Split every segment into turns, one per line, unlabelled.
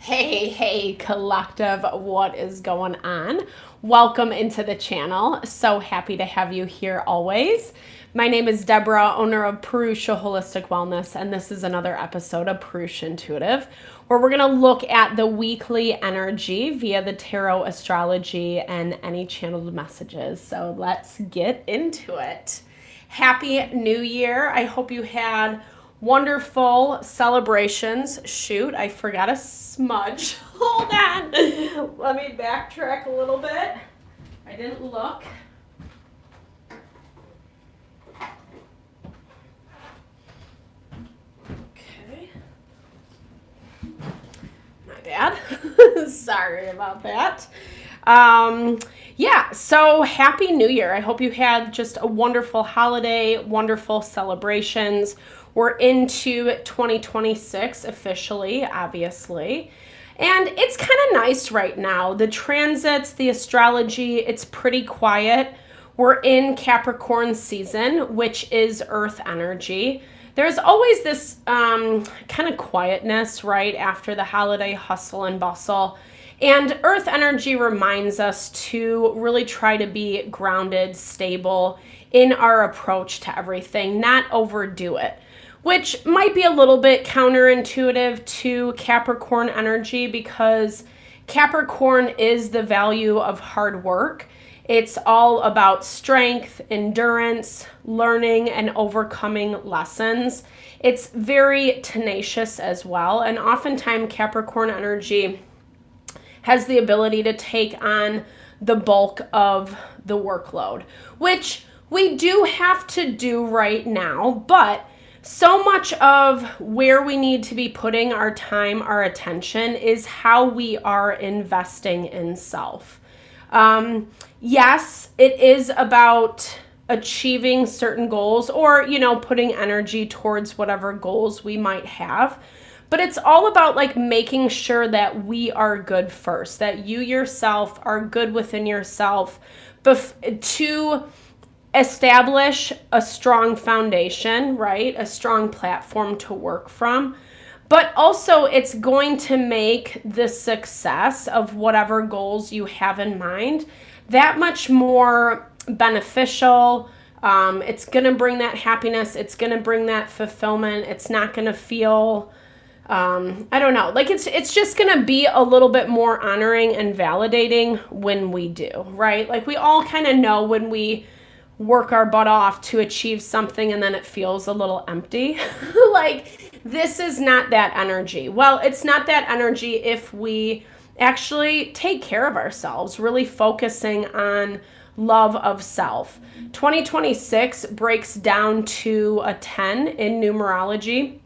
Hey, collective, what is going on? Welcome into the channel. So happy to have you here always. My name is Deborah, owner of Purusha Holistic Wellness, and this is another episode of Purusha Intuitive, where we're going to look at the weekly energy via the tarot, astrology, and any channeled messages. So let's get into it. Happy New Year. I hope you had wonderful celebrations. Shoot, I forgot a smudge. Hold on. Let me backtrack a little bit. I didn't look. Okay. My bad. Sorry about that. Yeah, so Happy New Year. I hope you had just a wonderful holiday, wonderful celebrations. We're into 2026 officially, obviously. And it's kind of nice right now. The transits, the astrology, it's pretty quiet. We're in Capricorn season, which is earth energy. There's always this kind of quietness right after the holiday hustle and bustle. And earth energy reminds us to really try to be grounded, stable in our approach to everything, not overdo it, which might be a little bit counterintuitive to Capricorn energy because Capricorn is the value of hard work. It's all about strength, endurance, learning, and overcoming lessons. It's very tenacious as well. And oftentimes Capricorn energy has the ability to take on the bulk of the workload, which we do have to do right now, but so much of where we need to be putting our time, our attention, is how we are investing in self. Yes, it is about achieving certain goals or, putting energy towards whatever goals we might have. But it's all about making sure that we are good first, that you yourself are good within yourself to establish a strong foundation, right? A strong platform to work from. But also it's going to make the success of whatever goals you have in mind that much more beneficial. It's going to bring that happiness. It's going to bring that fulfillment. It's not going to feel I don't know, it's just going to be a little bit more honoring and validating when we do, right? We all kind of know when we work our butt off to achieve something and then it feels a little empty. This is not that energy. Well, it's not that energy if we actually take care of ourselves, really focusing on love of self. 2026 breaks down to a 10 in numerology,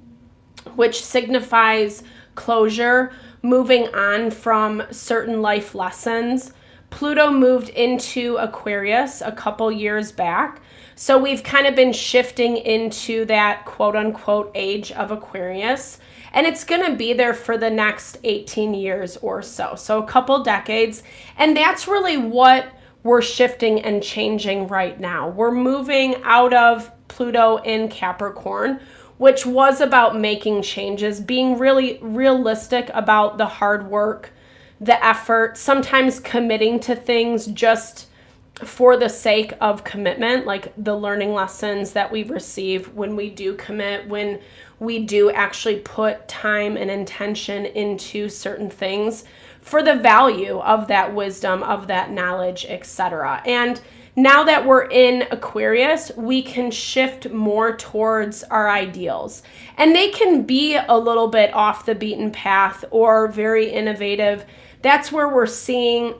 which signifies closure, moving on from certain life lessons. Pluto moved into Aquarius a couple years back. So we've kind of been shifting into that quote unquote age of Aquarius. And it's going to be there for the next 18 years or so. So a couple decades. And that's really what we're shifting and changing right now. We're moving out of Pluto in Capricorn, which was about making changes, being really realistic about the hard work, the effort, sometimes committing to things just for the sake of commitment, like the learning lessons that we receive when we do commit, when we do actually put time and intention into certain things for the value of that wisdom, of that knowledge, etc. And now that we're in Aquarius, we can shift more towards our ideals. And they can be a little bit off the beaten path or very innovative. That's where we're seeing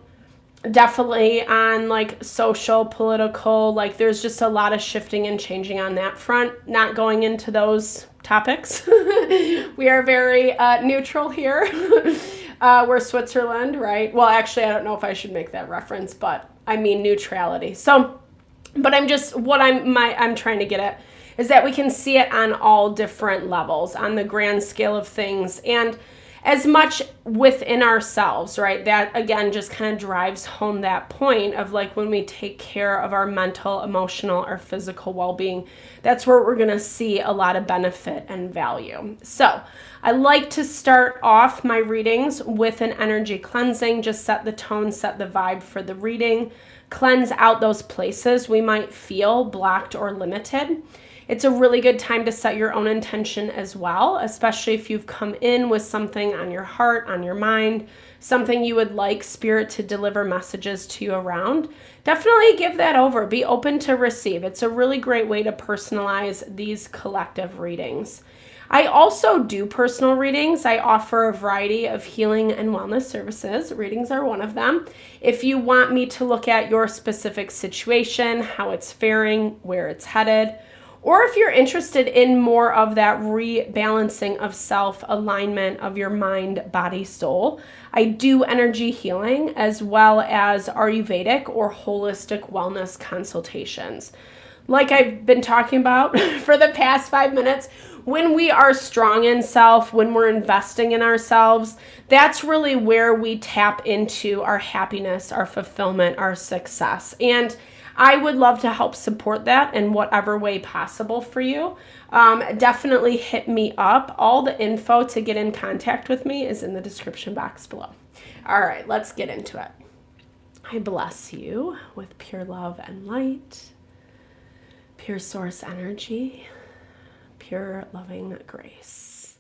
definitely on social, political, there's just a lot of shifting and changing on that front. Not going into those topics. We are very neutral here. We're Switzerland, right? Well, actually, I don't know if I should make that reference, but I mean neutrality. So, but I'm trying to get at is that we can see it on all different levels, on the grand scale of things. And as much within ourselves, right? That again just kind of drives home that point of like when we take care of our mental, emotional, or physical well-being, that's where we're going to see a lot of benefit and value. So I like to start off my readings with an energy cleansing, just set the tone, set the vibe for the reading, cleanse out those places we might feel blocked or limited. It's a really good time to set your own intention as well, especially if you've come in with something on your heart, on your mind, something you would like Spirit to deliver messages to you around. Definitely give that over. Be open to receive. It's a really great way to personalize these collective readings. I also do personal readings. I offer a variety of healing and wellness services. Readings are one of them. If you want me to look at your specific situation, how it's faring, where it's headed, or if you're interested in more of that rebalancing of self, alignment of your mind, body, soul, I do energy healing as well as Ayurvedic or holistic wellness consultations. Like I've been talking about for the past 5 minutes, when we are strong in self, when we're investing in ourselves, that's really where we tap into our happiness, our fulfillment, our success. And I would love to help support that in whatever way possible for you. Definitely hit me up. All the info to get in contact with me is in the description box below. All right, let's get into it. I bless you with pure love and light, pure source energy, pure loving grace.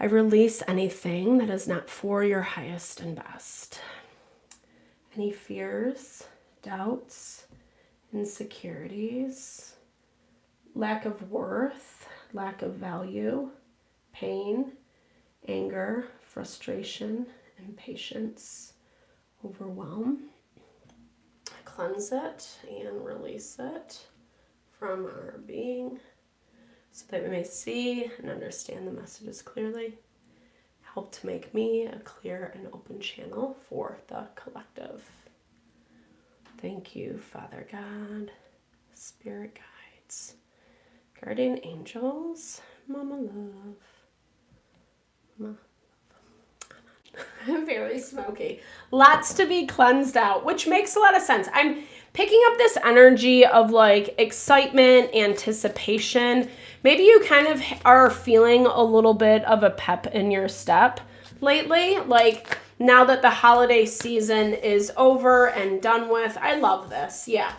I release anything that is not for your highest and best. Any fears, doubts, insecurities, lack of worth, lack of value, pain, anger, frustration, impatience, overwhelm. Cleanse it and release it from our being so that we may see and understand the messages clearly. Help to make me a clear and open channel for the collective. Thank you, Father God, Spirit guides, guardian angels, Mama Love. Mama Love. Very smoky. Lots to be cleansed out, which makes a lot of sense. I'm picking up this energy of like excitement, anticipation. Maybe you kind of are feeling a little bit of a pep in your step lately, like now that the holiday season is over and done with. I love this. Yeah.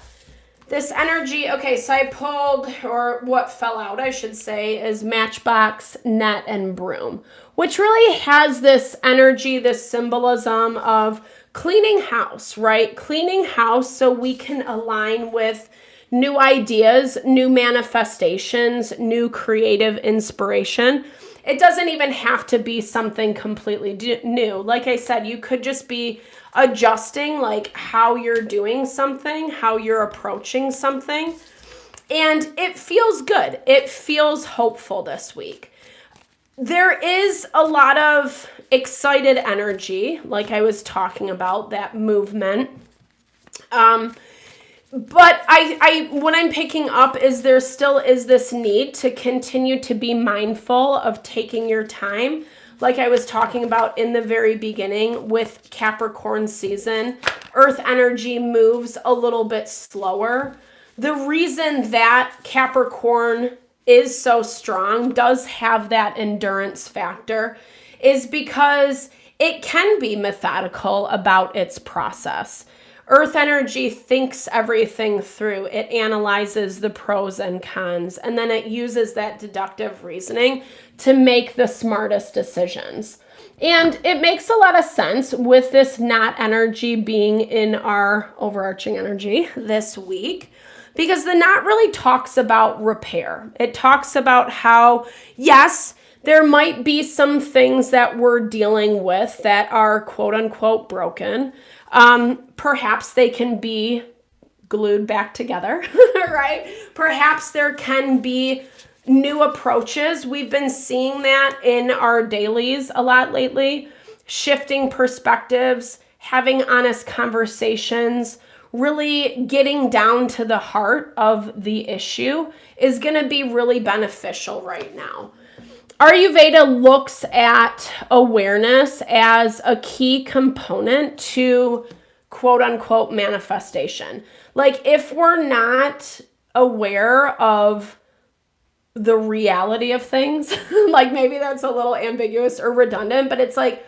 This energy, okay, so I pulled, or what fell out, I should say, is Matchbox, Net, and Broom, which really has this energy, this symbolism of cleaning house, right? Cleaning house so we can align with new ideas, new manifestations, new creative inspiration. It doesn't even have to be something completely new. Like I said, you could just be adjusting like how you're doing something, how you're approaching something. And it feels good. It feels hopeful this week. There is a lot of excited energy, like I was talking about, that movement. But I what I'm picking up is there still is this need to continue to be mindful of taking your time. Like I was talking about in the very beginning with Capricorn season, Earth energy moves a little bit slower. The reason that Capricorn is so strong, does have that endurance factor, is because it can be methodical about its process. Earth energy thinks everything through. It analyzes the pros and cons, and then it uses that deductive reasoning to make the smartest decisions. And it makes a lot of sense with this knot energy being in our overarching energy this week, because the knot really talks about repair. It talks about how, yes, there might be some things that we're dealing with that are quote unquote broken. Perhaps they can be glued back together, right? Perhaps there can be new approaches. We've been seeing that in our dailies a lot lately, shifting perspectives, having honest conversations, really getting down to the heart of the issue is going to be really beneficial right now. Ayurveda looks at awareness as a key component to quote unquote manifestation. Like if we're not aware of the reality of things, like maybe that's a little ambiguous or redundant, but it's like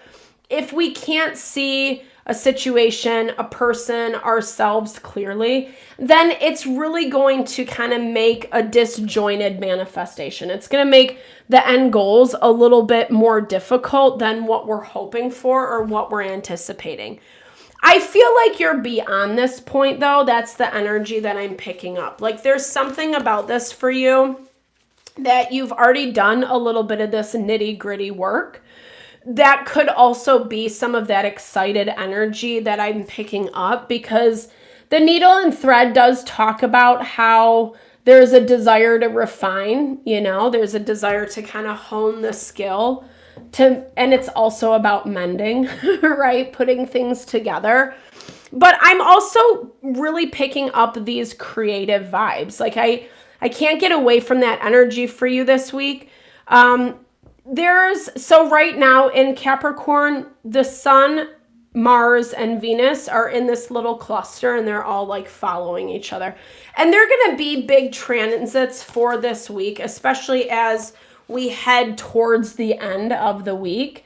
if we can't see a situation, a person, ourselves clearly, then it's really going to kind of make a disjointed manifestation. It's going to make the end goals a little bit more difficult than what we're hoping for or what we're anticipating. I feel like you're beyond this point though. That's the energy that I'm picking up. Like there's something about this for you that you've already done a little bit of this nitty-gritty work. That could also be some of that excited energy that I'm picking up, because the needle and thread does talk about how there's a desire to refine, there's a desire to kind of hone the skill and it's also about mending, right? Putting things together. But I'm also really picking up these creative vibes. Like I can't get away from that energy for you this week. So right now in Capricorn, the Sun, Mars, and Venus are in this little cluster and they're all like following each other. And they're going to be big transits for this week, especially as we head towards the end of the week.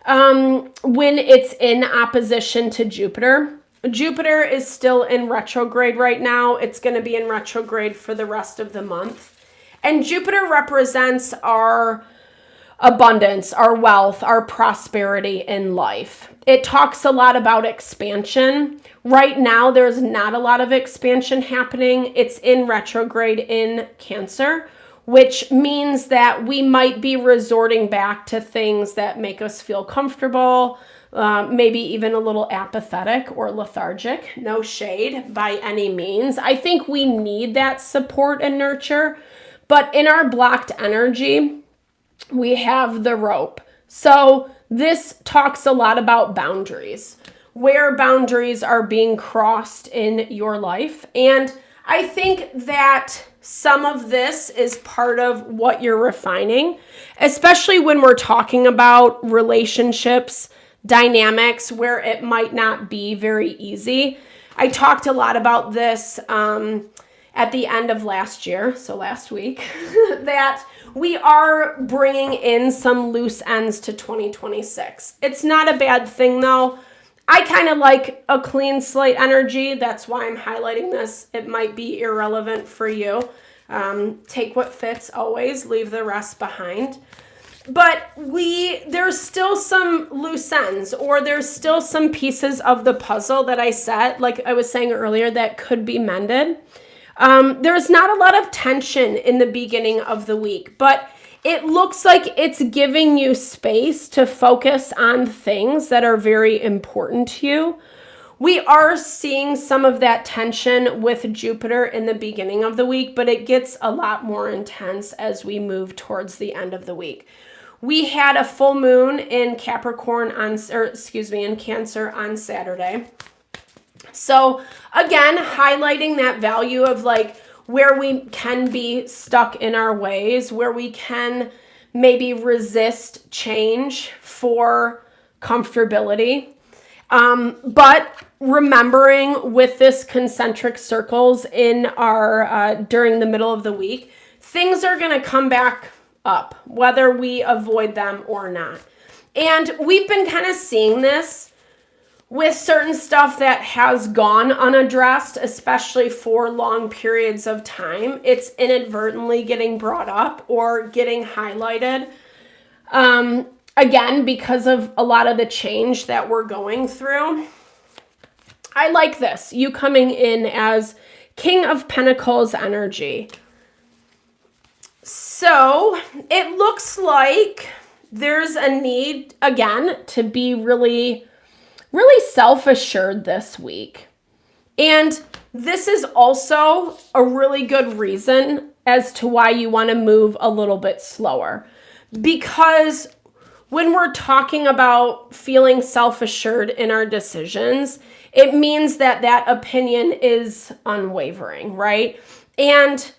When it's in opposition to Jupiter. Jupiter is still in retrograde right now. It's going to be in retrograde for the rest of the month. And Jupiter represents our abundance, our wealth, our prosperity in life. It talks a lot about expansion. Right now, there's not a lot of expansion happening. It's in retrograde in Cancer, which means that we might be resorting back to things that make us feel comfortable, maybe even a little apathetic or lethargic. No shade by any means. I think we need that support and nurture. But in our blocked energy, we have the rope. So this talks a lot about boundaries, where boundaries are being crossed in your life. And I think that some of this is part of what you're refining, especially when we're talking about relationships, dynamics where it might not be very easy. I talked a lot about this at the end of last year, so last week, that we are bringing in some loose ends to 2026. It's not a bad thing though. I kind of like a clean slate energy. That's why I'm highlighting this. It might be irrelevant for you. Take what fits always, leave the rest behind. But there's still some loose ends, or there's still some pieces of the puzzle that I set, like I was saying earlier, that could be mended. There's not a lot of tension in the beginning of the week, but it looks like it's giving you space to focus on things that are very important to you. We are seeing some of that tension with Jupiter in the beginning of the week, but it gets a lot more intense as we move towards the end of the week. We had a full moon in Capricorn in Cancer on Saturday. So again, highlighting that value of like where we can be stuck in our ways, where we can maybe resist change for comfortability. But remembering with this concentric circles in our during the middle of the week, things are going to come back up, whether we avoid them or not. And we've been kind of seeing this with certain stuff that has gone unaddressed, especially for long periods of time. It's inadvertently getting brought up or getting highlighted. Again, because of a lot of the change that we're going through. I like this. You coming in as King of Pentacles energy. So it looks like there's a need, again, to be really self-assured this week. And this is also a really good reason as to why you want to move a little bit slower. Because when we're talking about feeling self-assured in our decisions, it means that opinion is unwavering, right? And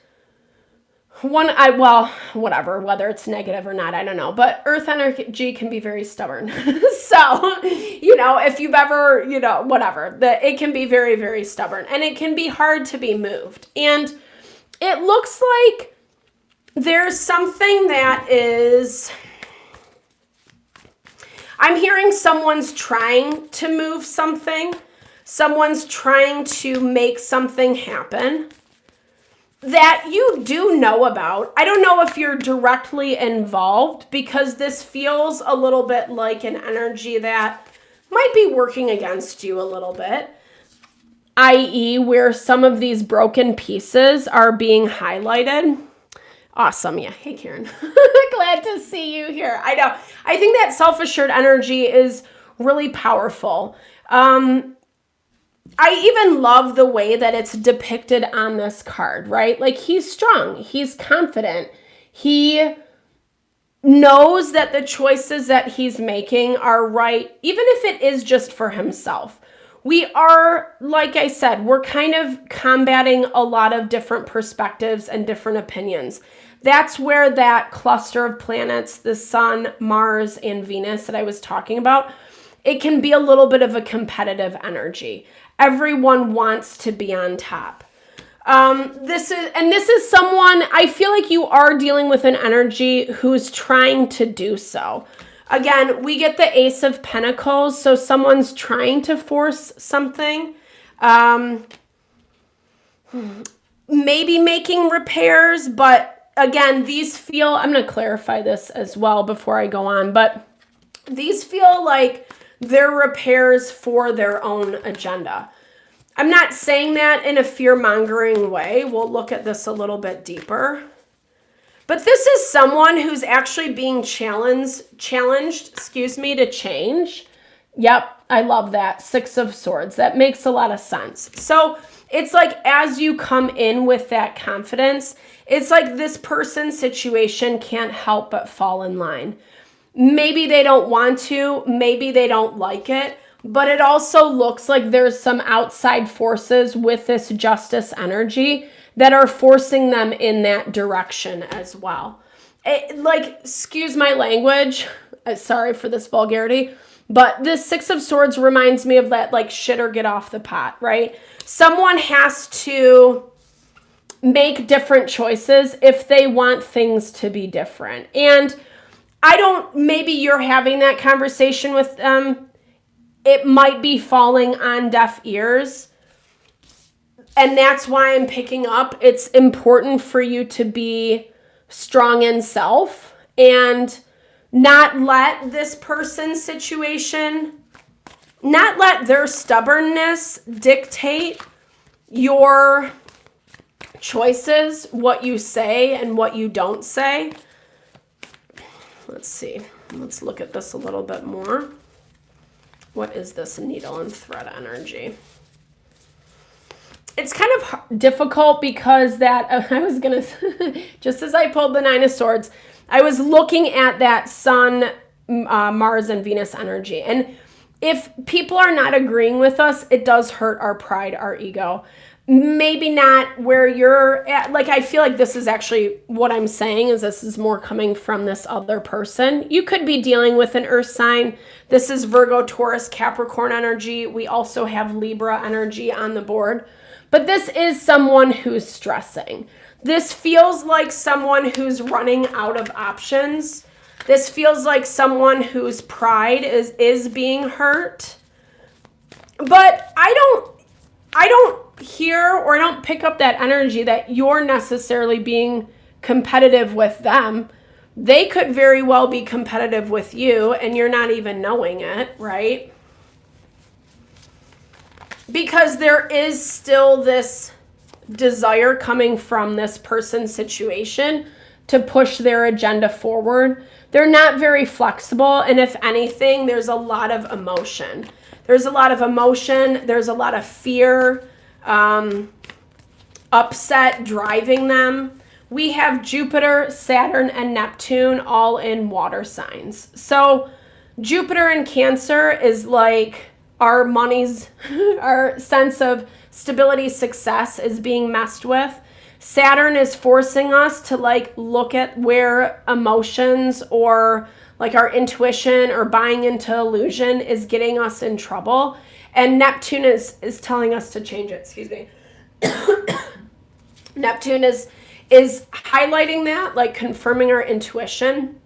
whatever, whether it's negative or not, I don't know. But earth energy can be very stubborn. So, if you've ever, whatever, it can be very, very stubborn, and it can be hard to be moved. And it looks like there's something that is, I'm hearing someone's trying to move something. Someone's trying to make something happen that you do know about. I don't know if you're directly involved, because this feels a little bit like an energy that might be working against you a little bit, i.e. where some of these broken pieces are being highlighted. Awesome. Yeah. Hey, Karen. Glad to see you here. I know. I think that self-assured energy is really powerful. I even love the way that it's depicted on this card, right? Like, he's strong, he's confident, he knows that the choices that he's making are right, even if it is just for himself. We are, like I said, we're kind of combating a lot of different perspectives and different opinions. That's where that cluster of planets, the Sun, Mars, and Venus that I was talking about, it can be a little bit of a competitive energy. Everyone wants to be on top. This is someone, I feel like you are dealing with an energy who's trying to do so. Again, we get the Ace of Pentacles, so someone's trying to force something. Maybe making repairs, but again, these feel, I'm going to clarify this as well before I go on, but these feel like they're repairs for their own agenda. I'm not saying that in a fear-mongering way. We'll look at this a little bit deeper. But this is someone who's actually being challenged, to change. Yep, I love that. Six of Swords. That makes a lot of sense. So it's like, as you come in with that confidence, it's like this person's situation can't help but fall in line. Maybe they don't want to, maybe they don't like it, but it also looks like there's some outside forces with this Justice energy that are forcing them in that direction as well. Excuse my language, sorry for this vulgarity, but this Six of Swords reminds me of that, like, shit or get off the pot, right? Someone has to make different choices if they want things to be different. And maybe you're having that conversation with them. It might be falling on deaf ears. And that's why I'm picking up. It's important for you to be strong in self and not let this person's situation, not let their stubbornness dictate your choices, what you say and what you don't say. Let's see. Let's look at this a little bit more. What is this needle and thread energy? It's kind of difficult because I was going to, just as I pulled the Nine of Swords, I was looking at that Sun, Mars, and Venus energy. And if people are not agreeing with us, it does hurt our pride, our ego. Maybe not where you're at. Like, I feel like this is actually what I'm saying is this is more coming from this other person. You could be dealing with an earth sign. This is Virgo, Taurus, Capricorn energy. We also have Libra energy on the board. But this is someone who's stressing. This feels like someone who's running out of options. This feels like someone whose pride is being hurt. But I don't hear or I don't pick up that energy that you're necessarily being competitive with them. They could very well be competitive with you and you're not even knowing it, right? Because there is still this desire coming from this person's situation to push their agenda forward. They're not very flexible, and if anything, there's a lot of emotion. There's a lot of emotion, there's a lot of fear, upset driving them. We have Jupiter, Saturn, and Neptune all in water signs. So Jupiter in Cancer is like our money's, our sense of stability, success is being messed with. Saturn is forcing us to like look at where emotions or like our intuition or buying into illusion is getting us in trouble. And Neptune is telling us to change it. Excuse me. Neptune is highlighting that, like confirming our intuition.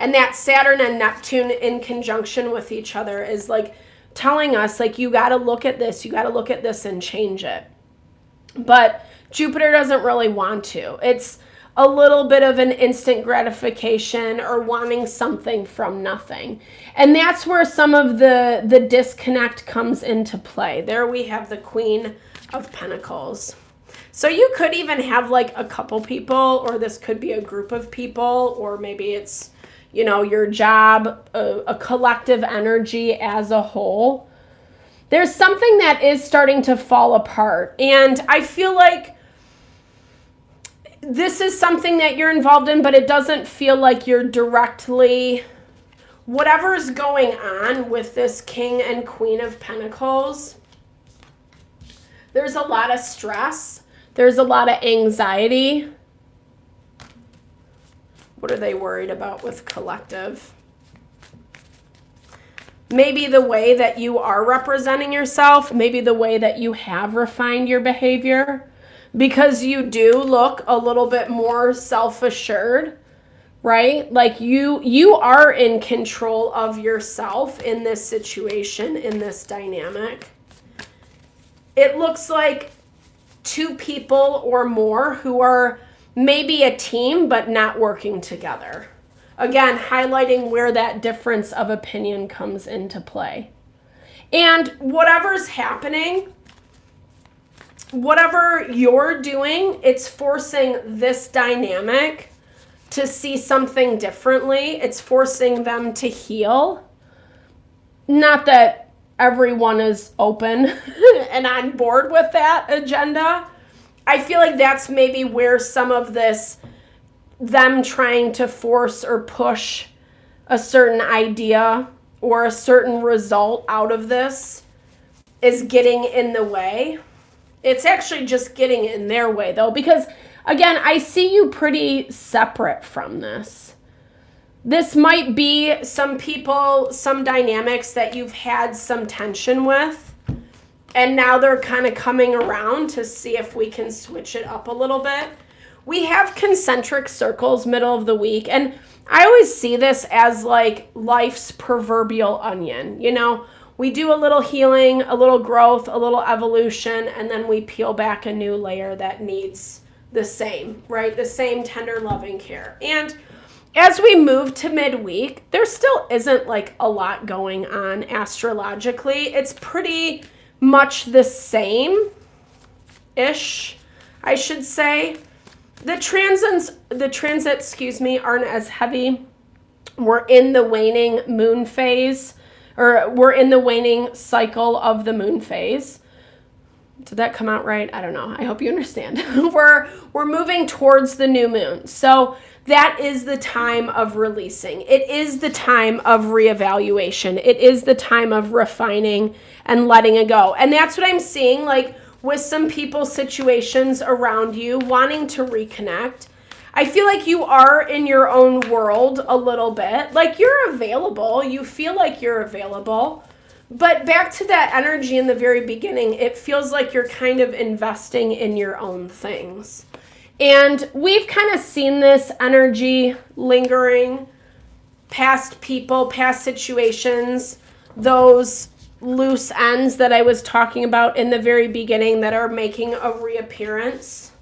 And that Saturn and Neptune in conjunction with each other is like telling us, like, you got to look at this, and change it. But Jupiter doesn't really want to. It's a little bit of an instant gratification or wanting something from nothing. And that's where some of the disconnect comes into play. There we have the Queen of Pentacles. So you could even have like a couple people, or this could be a group of people, or maybe it's, you know, your job, a collective energy as a whole. There's something that is starting to fall apart. And I feel like this is something that you're involved in, but it doesn't feel like you're directly, whatever's going on with this King and Queen of Pentacles, there's a lot of stress. There's a lot of anxiety. What are they worried about with collective? Maybe the way that you are representing yourself, maybe the way that you have refined your behavior, because you do look a little bit more self-assured, right? Like you are in control of yourself in this situation, in this dynamic. It looks like two people or more who are maybe a team but not working together. Again, highlighting where that difference of opinion comes into play. And whatever's happening, whatever you're doing, it's forcing this dynamic to see something differently. It's forcing them to heal. Not that everyone is open and on board with that agenda. I feel like that's maybe where some of this, them trying to force or push a certain idea or a certain result out of this, is getting in the way. It's actually just getting in their way, though, because, again, I see you pretty separate from this. This might be some people, some dynamics that you've had some tension with, and now they're kind of coming around to see if we can switch it up a little bit. We have concentric circles middle of the week, and I always see this as like life's proverbial onion. You know, we do a little healing, a little growth, a little evolution, and then we peel back a new layer that needs the same, right? The same tender, loving care. And as we move to midweek, there still isn't like a lot going on astrologically. It's pretty much the same-ish, I should say. The transits, aren't as heavy. We're in the waning moon phase, or we're in the waning cycle of the moon phase. Did that come out right? I don't know. I hope you understand. We're moving towards the new moon. So that is the time of releasing. It is the time of reevaluation. It is the time of refining and letting it go. And that's what I'm seeing, like, with some people's situations around you wanting to reconnect. I feel like you are in your own world a little bit. Like, you're available. You feel like you're available. But back to that energy in the very beginning, it feels like you're kind of investing in your own things. And we've kind of seen this energy lingering, past people, past situations, those loose ends that I was talking about in the very beginning that are making a reappearance,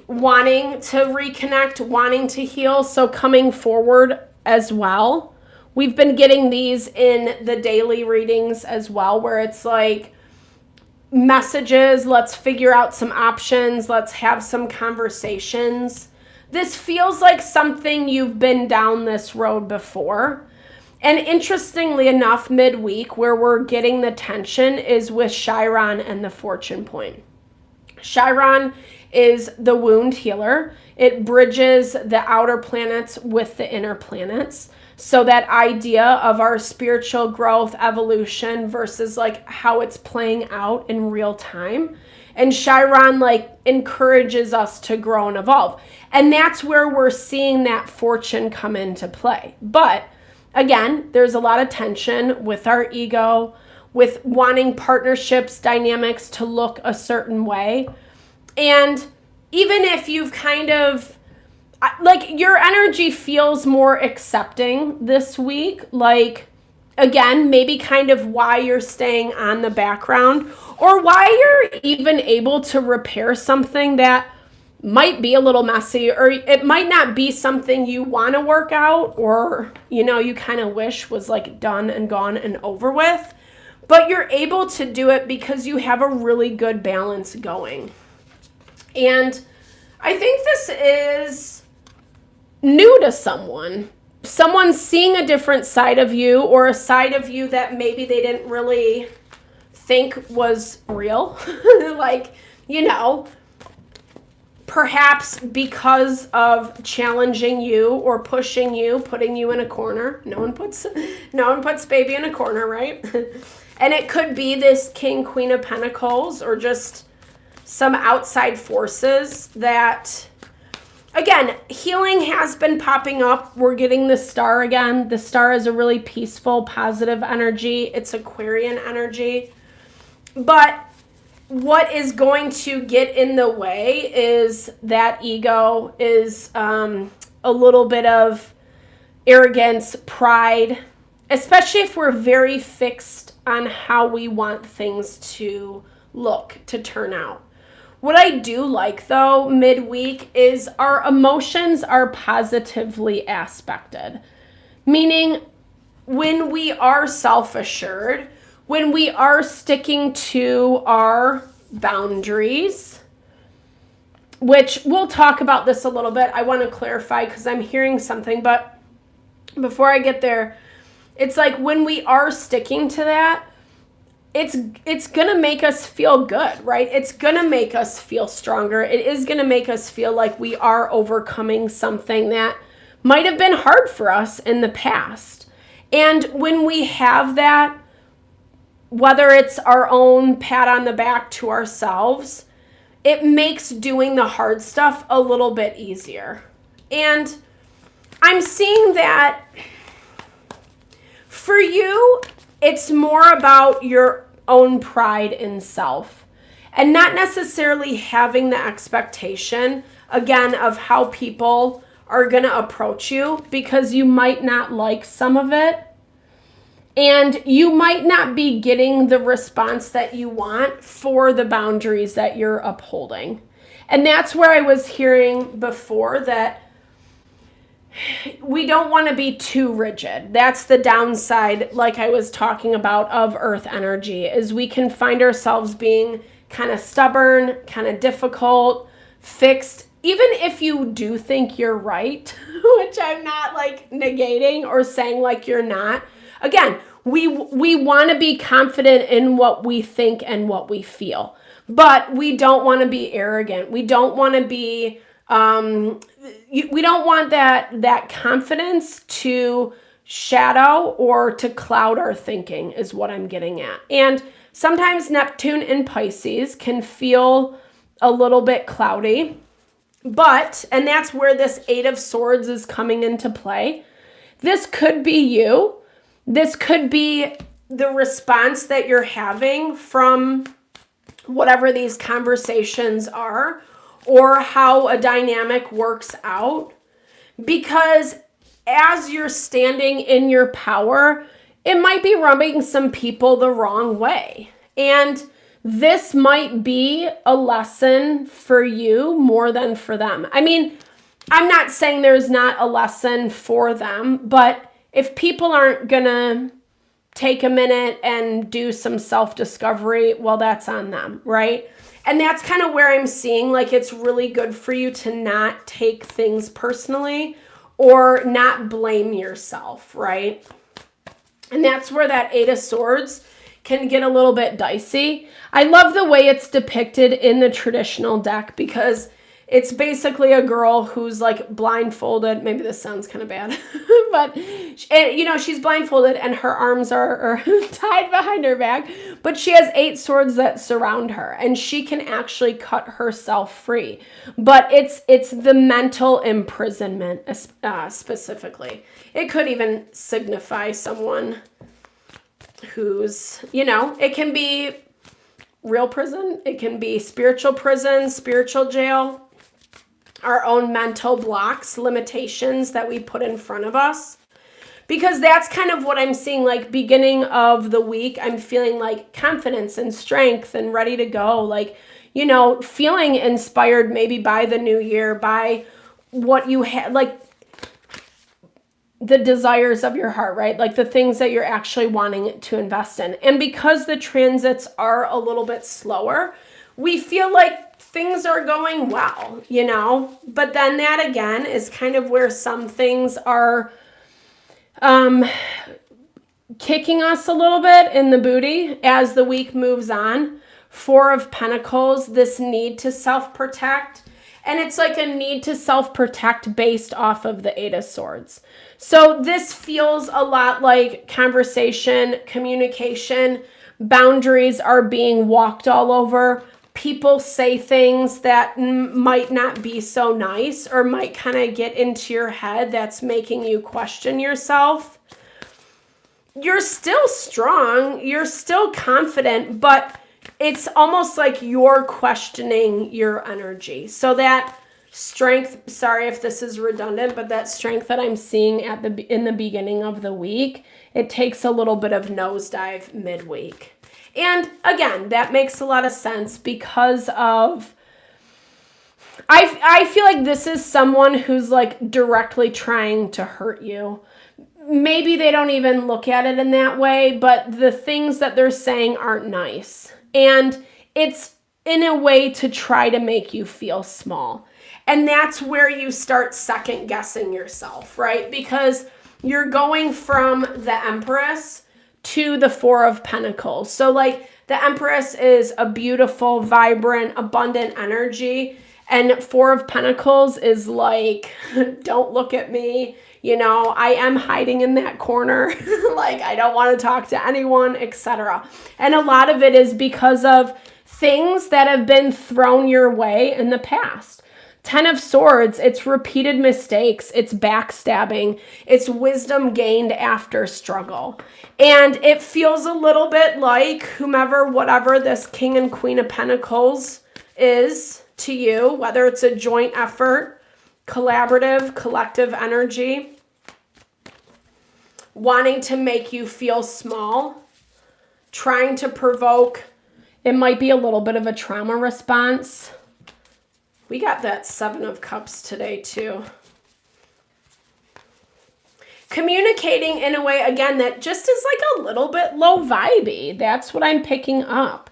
wanting to reconnect, wanting to heal, so coming forward as well. We've been getting these in the daily readings as well, where it's like messages, let's figure out some options, let's have some conversations. This feels like something you've been down this road before. And interestingly enough, midweek, where we're getting the tension is with Chiron and the fortune point. Chiron is the wound healer. It bridges the outer planets with the inner planets. So that idea of our spiritual growth, evolution versus like how it's playing out in real time. And Chiron like encourages us to grow and evolve. And that's where we're seeing that fortune come into play. But again, there's a lot of tension with our ego, with wanting partnerships, dynamics to look a certain way. And even if you've kind of, like, your energy feels more accepting this week, like, again, maybe kind of why you're staying on the background, or why you're even able to repair something that might be a little messy, or it might not be something you want to work out, or, you know, you kind of wish was like done and gone and over with, but you're able to do it because you have a really good balance going. And I think this is new to someone. Someone's seeing a different side of you, or a side of you that maybe they didn't really think was real. Like, you know, perhaps because of challenging you or pushing you, putting you in a corner. No one puts baby in a corner, right? And it could be this King, Queen of Pentacles, or just some outside forces that, again, healing has been popping up. We're getting the star again. The star is a really peaceful, positive energy. It's Aquarian energy. But what is going to get in the way is that ego, is a little bit of arrogance, pride, especially if we're very fixed on how we want things to look, to turn out. What I do like, though, midweek is our emotions are positively aspected. Meaning, when we are self-assured, when we are sticking to our boundaries, which we'll talk about this a little bit. I want to clarify because I'm hearing something, but before I get there, it's like when we are sticking to that, it's gonna make us feel good, right? It's gonna make us feel stronger. It is gonna make us feel like we are overcoming something that might have been hard for us in the past. And when we have that, whether it's our own pat on the back to ourselves, it makes doing the hard stuff a little bit easier. And I'm seeing that for you, it's more about your own pride in self, and not necessarily having the expectation, again, of how people are going to approach you, because you might not like some of it, and you might not be getting the response that you want for the boundaries that you're upholding. And that's where I was hearing before that we don't want to be too rigid. That's the downside, like I was talking about, of earth energy, is we can find ourselves being kind of stubborn, kind of difficult, fixed, even if you do think you're right, which I'm not like negating or saying like you're not. Again, we want to be confident in what we think and what we feel, but we don't want to be arrogant. We don't want to be we don't want that confidence to shadow or to cloud our thinking, is what I'm getting at. And sometimes Neptune in Pisces can feel a little bit cloudy, and that's where this 8 of Swords is coming into play. This could be you. This could be the response that you're having from whatever these conversations are, or how a dynamic works out. Because as you're standing in your power, it might be rubbing some people the wrong way. And this might be a lesson for you more than for them. I mean, I'm not saying there's not a lesson for them, but if people aren't gonna take a minute and do some self-discovery, well, that's on them, right? And that's kind of where I'm seeing, like, it's really good for you to not take things personally or not blame yourself, right? And that's where that 8 of Swords can get a little bit dicey. I love the way it's depicted in the traditional deck, because It's basically a girl who's like blindfolded. Maybe this sounds kind of bad, but you know, she's blindfolded and her arms are tied behind her back, but she has 8 swords that surround her and she can actually cut herself free. But it's the mental imprisonment specifically. It could even signify someone who's, you know, it can be real prison. It can be spiritual prison, spiritual jail. Our own mental blocks, limitations that we put in front of us. Because that's kind of what I'm seeing, like beginning of the week, I'm feeling like confidence and strength and ready to go. Like, you know, feeling inspired maybe by the new year, by what you had, like the desires of your heart, right? Like the things that you're actually wanting to invest in. And because the transits are a little bit slower, we feel like things are going well, you know, but then that again is kind of where some things are kicking us a little bit in the booty as the week moves on. 4 of Pentacles, this need to self-protect. And it's like a need to self-protect based off of the 8 of Swords. So this feels a lot like conversation, communication, boundaries are being walked all over. People say things that might not be so nice or might kind of get into your head that's making you question yourself. You're still strong, you're still confident, but it's almost like you're questioning your energy. So that strength, sorry if this is redundant, but that strength that I'm seeing in the beginning of the week, it takes a little bit of nosedive midweek. And again, that makes a lot of sense because of, I feel like this is someone who's like directly trying to hurt you. Maybe they don't even look at it in that way, but the things that they're saying aren't nice. And it's in a way to try to make you feel small. And that's where you start second guessing yourself, right? Because you're going from the Empress to the 4 of Pentacles. So like the Empress is a beautiful, vibrant, abundant energy. And 4 of Pentacles is like, don't look at me. You know, I am hiding in that corner. Like, I don't want to talk to anyone, etc. And a lot of it is because of things that have been thrown your way in the past. 10 of Swords, it's repeated mistakes, it's backstabbing, it's wisdom gained after struggle. And it feels a little bit like whatever this King and Queen of Pentacles is to you, whether it's a joint effort, collaborative, collective energy, wanting to make you feel small, trying to provoke, it might be a little bit of a trauma response. We got that 7 of Cups today too. Communicating in a way, again, that just is like a little bit low vibey. That's what I'm picking up.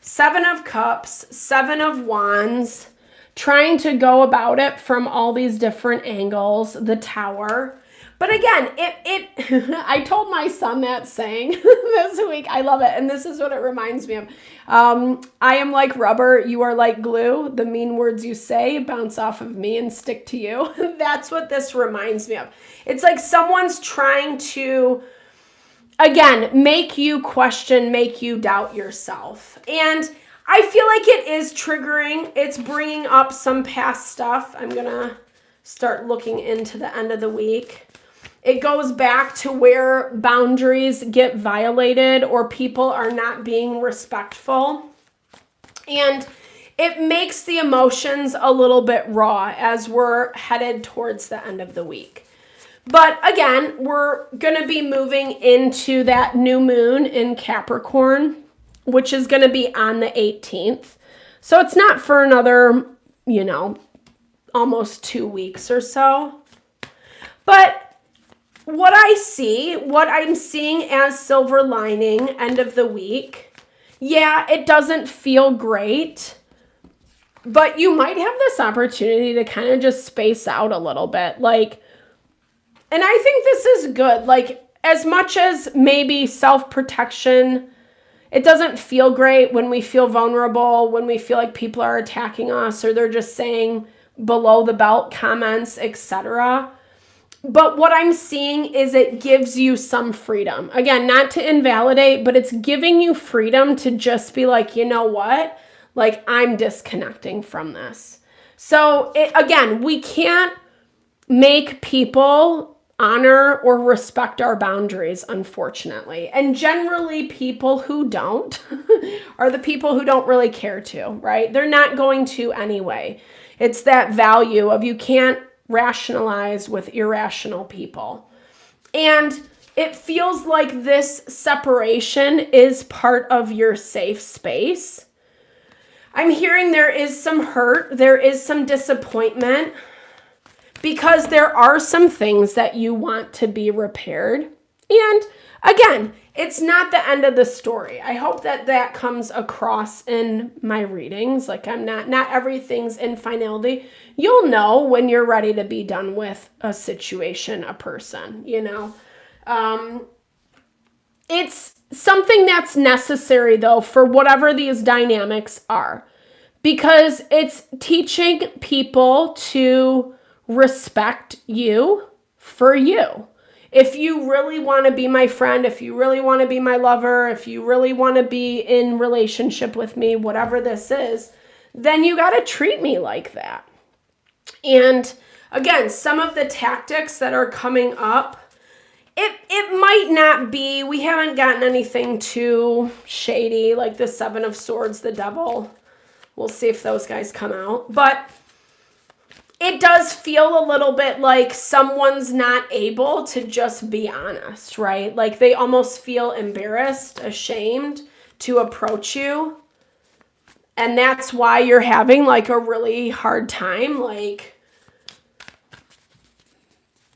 7 of Cups, 7 of Wands, trying to go about it from all these different angles, the Tower. But again, I told my son that saying this week. I love it. And this is what it reminds me of. I am like rubber. You are like glue. The mean words you say bounce off of me and stick to you. That's what this reminds me of. It's like someone's trying to, again, make you question, make you doubt yourself. And I feel like it is triggering. It's bringing up some past stuff. I'm going to start looking into the end of the week. It goes back to where boundaries get violated or people are not being respectful. And it makes the emotions a little bit raw as we're headed towards the end of the week. But again, we're going to be moving into that new moon in Capricorn, which is going to be on the 18th. So it's not for another, almost 2 weeks or so. But what I'm seeing as silver lining end of the week, yeah, it doesn't feel great, but you might have this opportunity to kind of just space out a little bit. And I think this is good. As much as maybe self-protection, it doesn't feel great when we feel vulnerable, when we feel like people are attacking us or they're just saying below the belt comments, etc. But what I'm seeing is it gives you some freedom. Again, not to invalidate, but it's giving you freedom to just be like, you know what? Like, I'm disconnecting from this. So again, we can't make people honor or respect our boundaries, unfortunately. And generally, people who don't are the people who don't really care to, right? They're not going to anyway. It's that value of you can't rationalize with irrational people. And it feels like this separation is part of your safe space. I'm hearing there is some hurt, there is some disappointment, because there are some things that you want to be repaired. And again, it's not the end of the story. I hope that that comes across in my readings. Like, I'm not everything's in finality. You'll know when you're ready to be done with a situation, a person, you know. It's something that's necessary, though, for whatever these dynamics are, because it's teaching people to respect you for you. If you really want to be my friend, if you really want to be my lover, if you really want to be in relationship with me, whatever this is, then you got to treat me like that. And again, some of the tactics that are coming up, it might not be, we haven't gotten anything too shady, like the Seven of Swords, the Devil. We'll see if those guys come out. But it does feel a little bit like someone's not able to just be honest, right? Like they almost feel embarrassed, ashamed to approach you. And that's why you're having like a really hard time, like,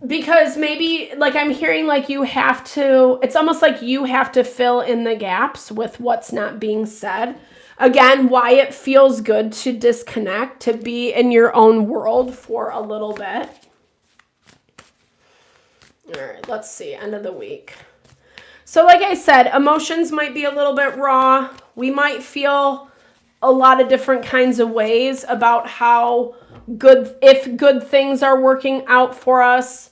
because maybe like I'm hearing like you have to, it's almost like you have to fill in the gaps with what's not being said. Again, why it feels good to disconnect, to be in your own world for a little bit. All right, let's see, end of the week. So like I said, emotions might be a little bit raw. We might feel a lot of different kinds of ways about how good, if good things are working out for us.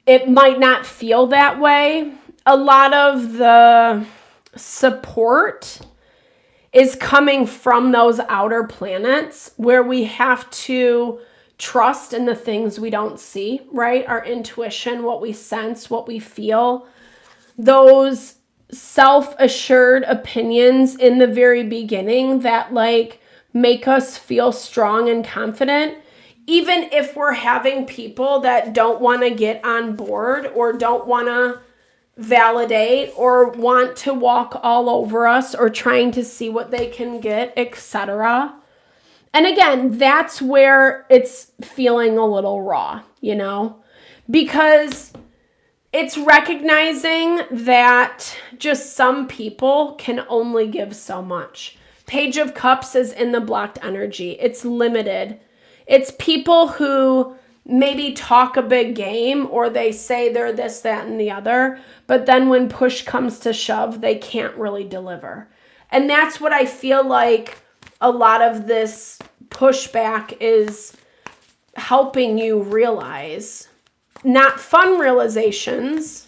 It might not feel that way. A lot of the support is coming from those outer planets where we have to trust in the things we don't see, right? Our intuition, what we sense, what we feel. Those self-assured opinions in the very beginning that like make us feel strong and confident, even if we're having people that don't want to get on board or don't want to validate or want to walk all over us or trying to see what they can get, etc. And again, that's where it's feeling a little raw, you know, because it's recognizing that just some people can only give so much. Page of Cups is in the blocked energy. It's limited. It's people who maybe talk a big game or they say they're this, that, and the other, but then when push comes to shove, they can't really deliver. And that's what I feel like a lot of this pushback is helping you realize. Not fun realizations.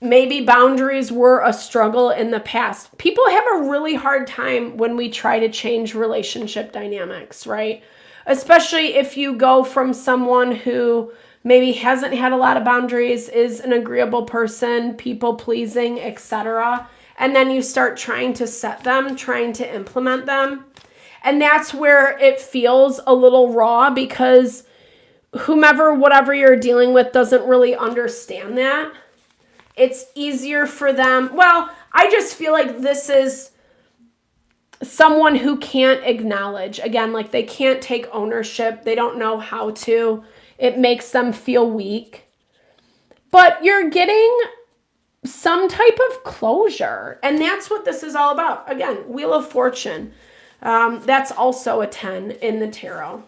Maybe boundaries were a struggle in the past. People have a really hard time when we try to change relationship dynamics, right? Especially if you go from someone who maybe hasn't had a lot of boundaries, is an agreeable person, people pleasing, etc. And then you start trying to set them, trying to implement them. And that's where it feels a little raw because whomever, whatever you're dealing with doesn't really understand that. It's easier for them. Well, I just feel like this is someone who can't acknowledge, again, like they can't take ownership. They don't know how to. It makes them feel weak. But you're getting some type of closure. And that's what this is all about. Again, Wheel of Fortune. That's also a 10 in the tarot.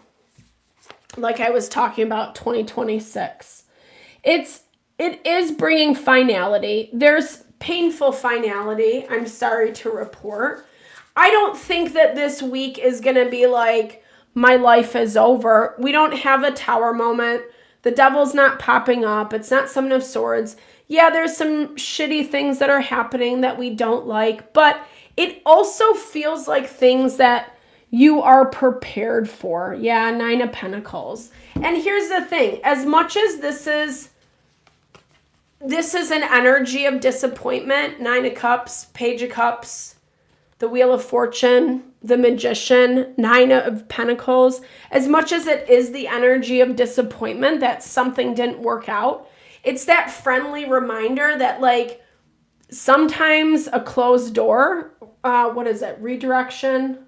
Like I was talking about 2026. It is bringing finality. There's painful finality, I'm sorry to report. I don't think that this week is going to be like my life is over. We don't have a Tower moment. The devil's not popping up. It's not Seven of Swords. Yeah, there's some shitty things that are happening that we don't like, but it also feels like things that you are prepared for. Yeah, Nine of Pentacles. And here's the thing, as much as this is an energy of disappointment, Nine of Cups, Page of Cups, the Wheel of Fortune, the Magician, Nine of Pentacles, as much as it is the energy of disappointment that something didn't work out, it's that friendly reminder that, like, sometimes a closed door, redirection?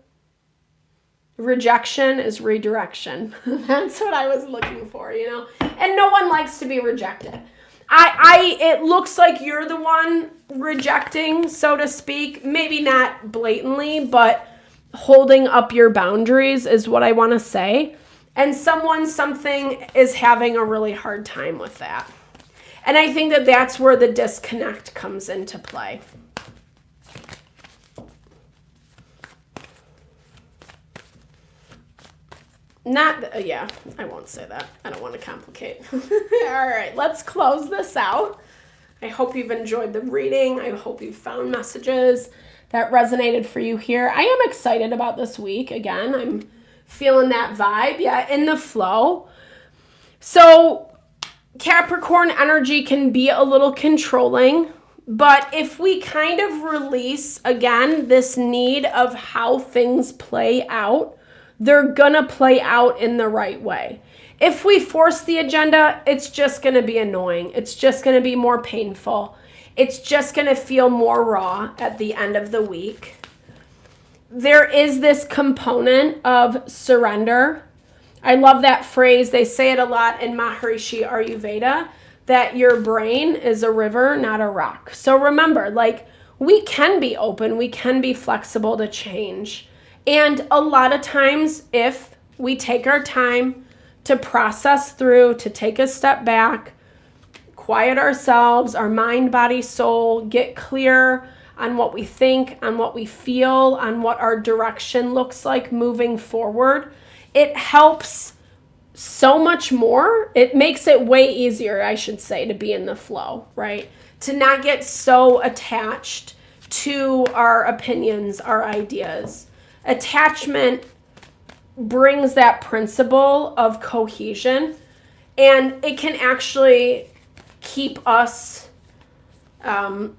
Rejection is redirection. That's what I was looking for, you know? And no one likes to be rejected. It looks like you're the one rejecting, so to speak. Maybe not blatantly, but holding up your boundaries is what I want to say. And something is having a really hard time with that. And I think that that's where the disconnect comes into play. I won't say that. I don't want to complicate. All right, let's close this out. I hope you've enjoyed the reading. I hope you found messages that resonated for you here. I am excited about this week. Again, I'm feeling that vibe. Yeah, in the flow. So Capricorn energy can be a little controlling, but if we kind of release, again, this need of how things play out, they're gonna play out in the right way. If we force the agenda, it's just gonna be annoying. It's just gonna be more painful. It's just gonna feel more raw at the end of the week. There is this component of surrender. I love that phrase. They say it a lot in Maharishi Ayurveda, that your brain is a river, not a rock. So remember, like, we can be open, we can be flexible to change. And a lot of times, if we take our time to process through, to take a step back, quiet ourselves, our mind, body, soul, get clear on what we think, on what we feel, on what our direction looks like moving forward, it helps so much more. It makes it way easier, I should say, to be in the flow, right? To not get so attached to our opinions, our ideas. Attachment brings that principle of cohesion, and it can actually keep us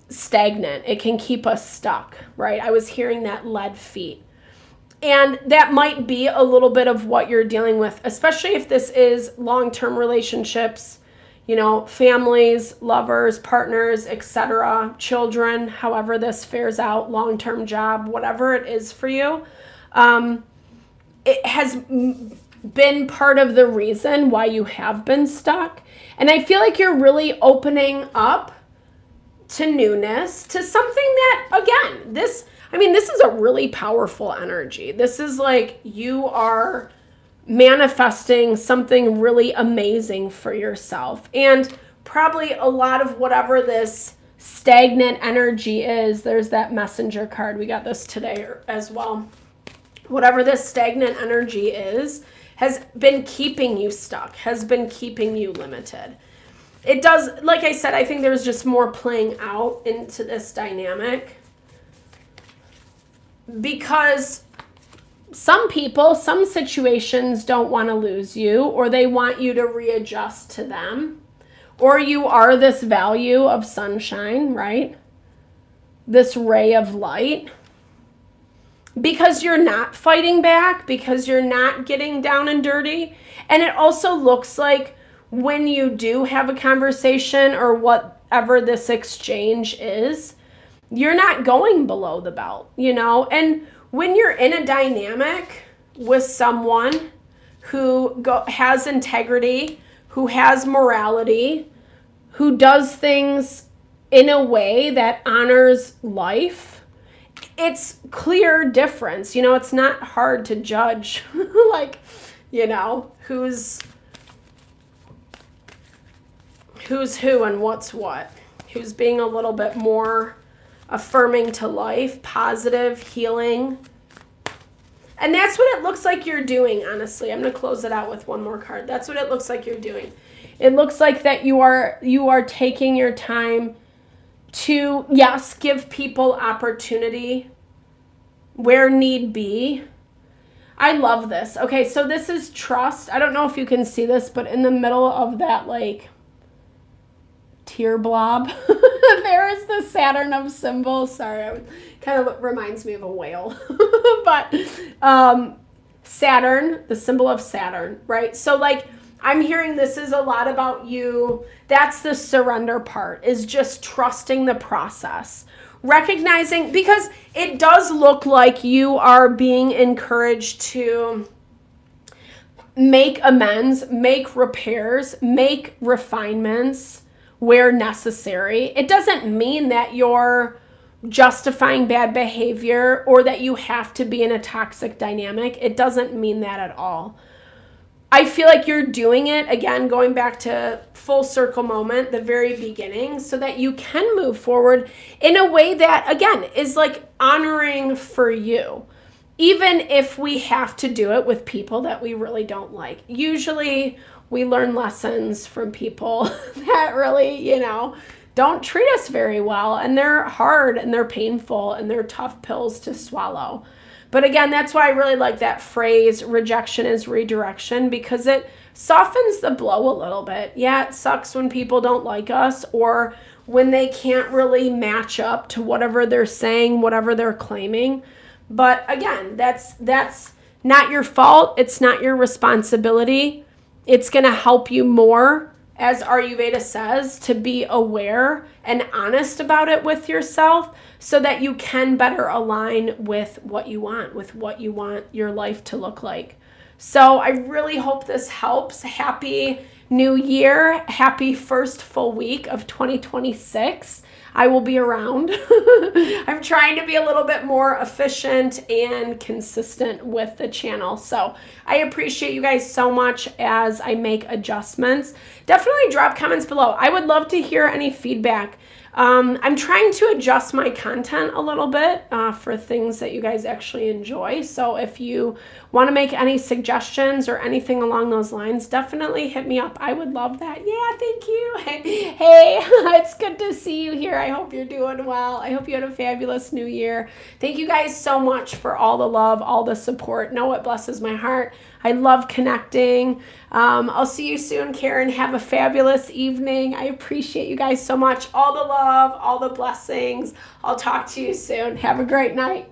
stagnant. It can keep us stuck, right? I was hearing that lead feet. And that might be a little bit of what you're dealing with, especially if this is long-term relationships, you know, families, lovers, partners, etc., children, however this fares out, long-term job, whatever it is for you. It has been part of the reason why you have been stuck. And I feel like you're really opening up to newness, to something that, again, this is a really powerful energy. This is like you are manifesting something really amazing for yourself. And probably a lot of whatever this stagnant energy is, there's that messenger card. We got this today as well. Whatever this stagnant energy is, has been keeping you stuck, has been keeping you limited. It does, like I said, I think there's just more playing out into this dynamic. Because some people, some situations don't want to lose you, or they want you to readjust to them. Or you are this value of sunshine, right? This ray of light. Because you're not fighting back, because you're not getting down and dirty. And it also looks like when you do have a conversation or whatever this exchange is, you're not going below the belt, you know? And when you're in a dynamic with someone who has integrity, who has morality, who does things in a way that honors life, it's clear difference. You know, it's not hard to judge, like, you know, who's who and what's what. Who's being a little bit more affirming to life, positive, healing. And that's what it looks like you're doing, honestly. I'm going to close it out with one more card. That's what it looks like you're doing. It looks like that you are taking your time to, yes, give people opportunity where need be. I love this. Okay, so this is trust. I don't know if you can see this, but in the middle of that, like, tear blob, there is the Saturn of symbols. Sorry, it kind of reminds me of a whale. But Saturn, the symbol of Saturn, right? So, like, I'm hearing this is a lot about you. That's the surrender part, is just trusting the process. Recognizing, because it does look like you are being encouraged to make amends, make repairs, make refinements where necessary. It doesn't mean that you're justifying bad behavior or that you have to be in a toxic dynamic. It doesn't mean that at all. I feel like you're doing it, again, going back to full circle moment, the very beginning, so that you can move forward in a way that, again, is like honoring for you. Even if we have to do it with people that we really don't like. Usually we learn lessons from people that really, you know, don't treat us very well. And they're hard and they're painful and they're tough pills to swallow. But again, that's why I really like that phrase, rejection is redirection, because it softens the blow a little bit. Yeah, it sucks when people don't like us or when they can't really match up to whatever they're saying, whatever they're claiming. But again, that's not your fault. It's not your responsibility. It's going to help you more, as Ayurveda says, to be aware and honest about it with yourself so that you can better align with what you want your life to look like. So I really hope this helps. Happy New Year. Happy first full week of 2026. I will be around. I'm trying to be a little bit more efficient and consistent with the channel. So I appreciate you guys so much as I make adjustments. Definitely drop comments below. I would love to hear any feedback. I'm trying to adjust my content a little bit for things that you guys actually enjoy. So if you want to make any suggestions or anything along those lines, definitely hit me up. I would love that. Yeah, thank you. Hey, it's good to see you here. I hope you're doing well. I hope you had a fabulous new year. Thank you guys so much for all the love, all the support. Know it blesses my heart. I love connecting. I'll see you soon, Karen. Have a fabulous evening. I appreciate you guys so much. All the love, all the blessings. I'll talk to you soon. Have a great night.